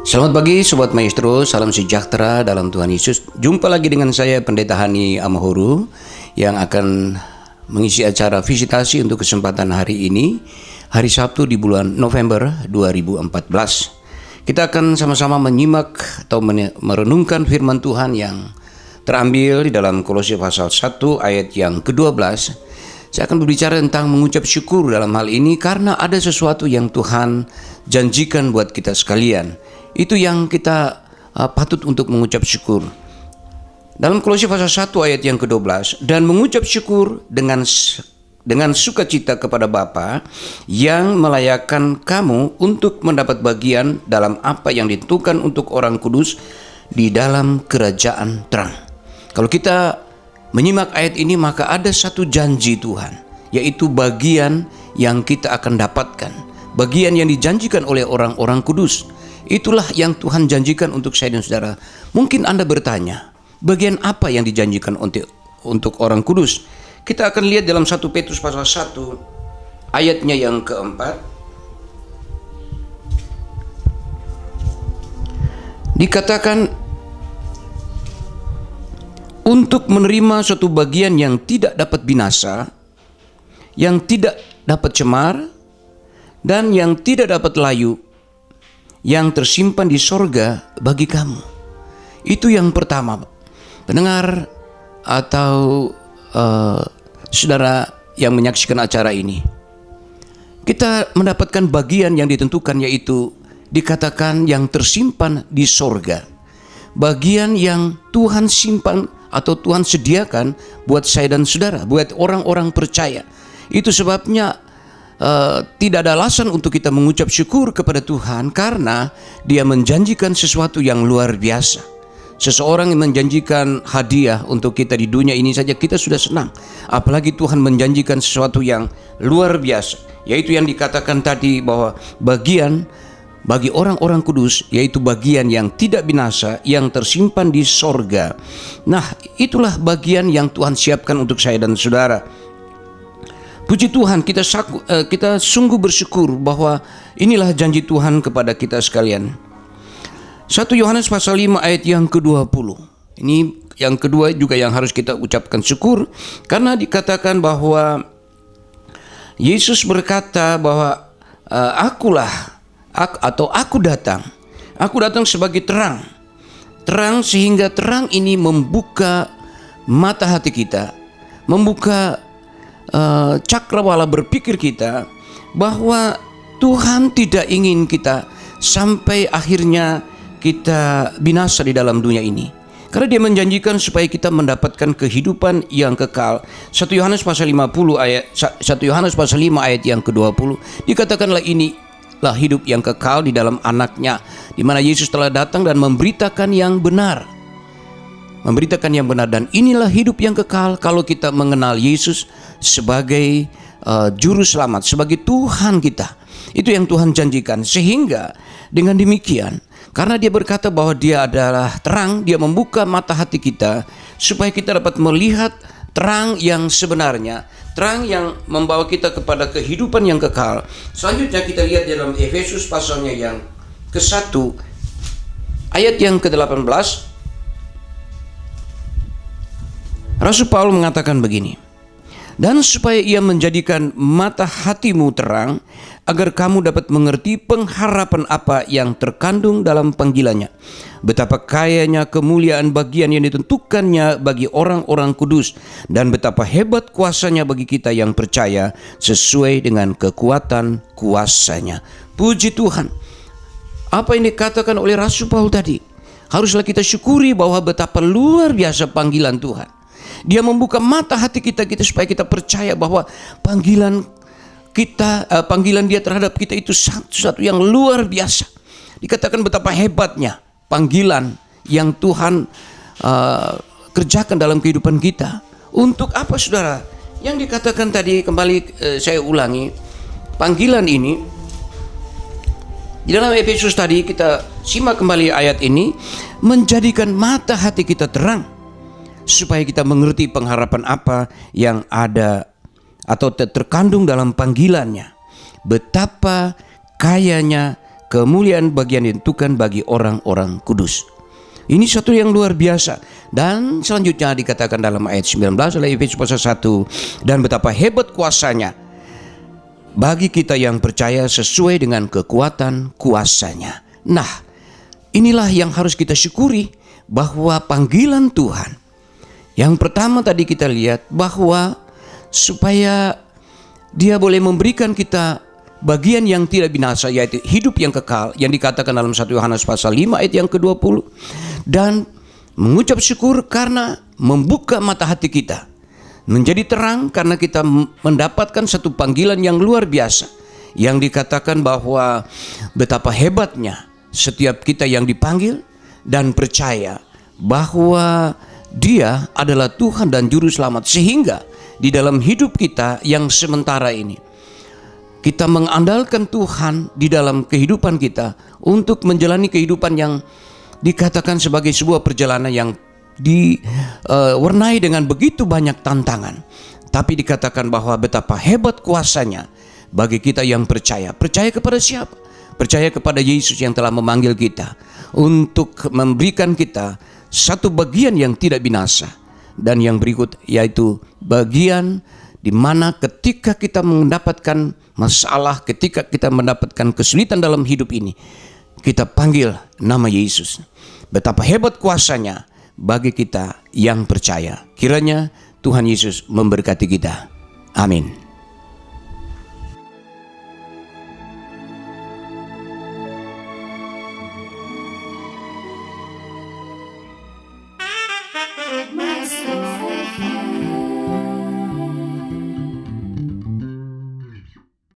Selamat pagi Sobat Maestro, salam sejahtera dalam Tuhan Yesus. Jumpa lagi dengan saya Pendeta Hani Amahuru yang akan mengisi acara visitasi untuk kesempatan hari ini, hari Sabtu di bulan November 2014. Kita akan sama-sama menyimak atau merenungkan firman Tuhan yang terambil di dalam Kolose pasal 1 ayat yang ke-12. Saya akan berbicara tentang mengucap syukur dalam hal ini karena ada sesuatu yang Tuhan janjikan buat kita sekalian. Itu yang kita patut untuk mengucap syukur. Dalam Kolose pasal 1 ayat yang ke-12, dan mengucap syukur dengan sukacita kepada Bapa yang melayakkan kamu untuk mendapat bagian dalam apa yang ditentukan untuk orang kudus di dalam kerajaan terang. Kalau kita menyimak ayat ini, maka ada satu janji Tuhan, yaitu bagian yang kita akan dapatkan, bagian yang dijanjikan oleh orang-orang kudus. Itulah yang Tuhan janjikan untuk saya dan saudara. Mungkin Anda bertanya, bagian apa yang dijanjikan untuk orang kudus? Kita akan lihat dalam 1 Petrus pasal 1 ayatnya yang keempat. Dikatakan untuk menerima suatu bagian yang tidak dapat binasa, yang tidak dapat cemar, dan yang tidak dapat layu, yang tersimpan di sorga bagi kamu. Itu yang pertama, pendengar atau saudara yang menyaksikan acara ini. Kita mendapatkan bagian yang ditentukan, yaitu dikatakan yang tersimpan di sorga. Bagian yang Tuhan simpan atau Tuhan sediakan buat saya dan saudara, buat orang-orang percaya. Itu sebabnya tidak ada alasan untuk kita mengucap syukur kepada Tuhan, karena Dia menjanjikan sesuatu yang luar biasa. Seseorang yang menjanjikan hadiah untuk kita di dunia ini saja kita sudah senang, apalagi Tuhan menjanjikan sesuatu yang luar biasa, yaitu yang dikatakan tadi bahwa bagian bagi orang-orang kudus, yaitu bagian yang tidak binasa, yang tersimpan di sorga. Nah, itulah bagian yang Tuhan siapkan untuk saya dan saudara. Puji Tuhan, kita sungguh bersyukur bahwa inilah janji Tuhan kepada kita sekalian. 1 Yohanes pasal 5 ayat yang ke-20. Ini yang kedua juga yang harus kita ucapkan syukur, karena dikatakan bahwa Yesus berkata bahwa aku datang sebagai terang. Terang sehingga terang ini membuka mata hati kita, membuka cakrawala berpikir kita, bahwa Tuhan tidak ingin kita sampai akhirnya kita binasa di dalam dunia ini, karena Dia menjanjikan supaya kita mendapatkan kehidupan yang kekal. 1 Yohanes pasal 5 ayat yang ke-20 dikatakanlah inilah hidup yang kekal di dalam Anaknya, di mana Yesus telah datang dan memberitakan yang benar. Dan inilah hidup yang kekal kalau kita mengenal Yesus sebagai juru selamat, sebagai Tuhan kita. Itu yang Tuhan janjikan. Sehingga dengan demikian, karena Dia berkata bahwa Dia adalah terang, Dia membuka mata hati kita supaya kita dapat melihat terang yang sebenarnya, terang yang membawa kita kepada kehidupan yang kekal. Selanjutnya kita lihat dalam Efesus pasalnya yang ke-1 ayat yang ke-18. Rasul Paulus mengatakan begini, dan supaya Ia menjadikan mata hatimu terang, agar kamu dapat mengerti pengharapan apa yang terkandung dalam panggilannya, betapa kayanya kemuliaan bagian yang ditentukannya bagi orang-orang kudus, dan betapa hebat kuasanya bagi kita yang percaya sesuai dengan kekuatan kuasanya. Puji Tuhan, apa yang dikatakan oleh Rasul Paulus tadi, haruslah kita syukuri bahwa betapa luar biasa panggilan Tuhan. Dia membuka mata hati kita supaya kita percaya bahwa panggilan Dia terhadap kita itu satu yang luar biasa. Dikatakan betapa hebatnya panggilan yang Tuhan kerjakan dalam kehidupan kita. Untuk apa, saudara? Yang dikatakan tadi, kembali saya ulangi, panggilan ini di dalam Efesus tadi, kita simak kembali ayat ini, menjadikan mata hati kita terang, supaya kita mengerti pengharapan apa yang ada atau terkandung dalam panggilannya, betapa kayanya kemuliaan bagian ditentukan bagi orang-orang kudus. Ini satu yang luar biasa. Dan selanjutnya dikatakan dalam ayat 19 oleh Efesus pasal 1, dan betapa hebat kuasanya bagi kita yang percaya sesuai dengan kekuatan kuasanya. Nah, inilah yang harus kita syukuri, bahwa panggilan Tuhan yang pertama tadi kita lihat bahwa supaya Dia boleh memberikan kita bagian yang tidak binasa, yaitu hidup yang kekal, yang dikatakan dalam 1 Yohanes pasal 5 ayat yang ke-20. Dan mengucap syukur karena membuka mata hati kita menjadi terang, karena kita mendapatkan satu panggilan yang luar biasa, yang dikatakan bahwa betapa hebatnya setiap kita yang dipanggil dan percaya bahwa Dia adalah Tuhan dan Juru Selamat, sehingga di dalam hidup kita yang sementara ini kita mengandalkan Tuhan di dalam kehidupan kita untuk menjalani kehidupan yang dikatakan sebagai sebuah perjalanan yang diwarnai dengan begitu banyak tantangan. Tapi dikatakan bahwa betapa hebat kuasanya bagi kita yang percaya. Percaya kepada siapa? Percaya kepada Yesus yang telah memanggil kita untuk memberikan kita satu bagian yang tidak binasa. Dan yang berikut yaitu bagian di mana ketika kita mendapatkan masalah, ketika kita mendapatkan kesulitan dalam hidup ini, kita panggil nama Yesus. Betapa hebat kuasanya bagi kita yang percaya. Kiranya Tuhan Yesus memberkati kita. Amin.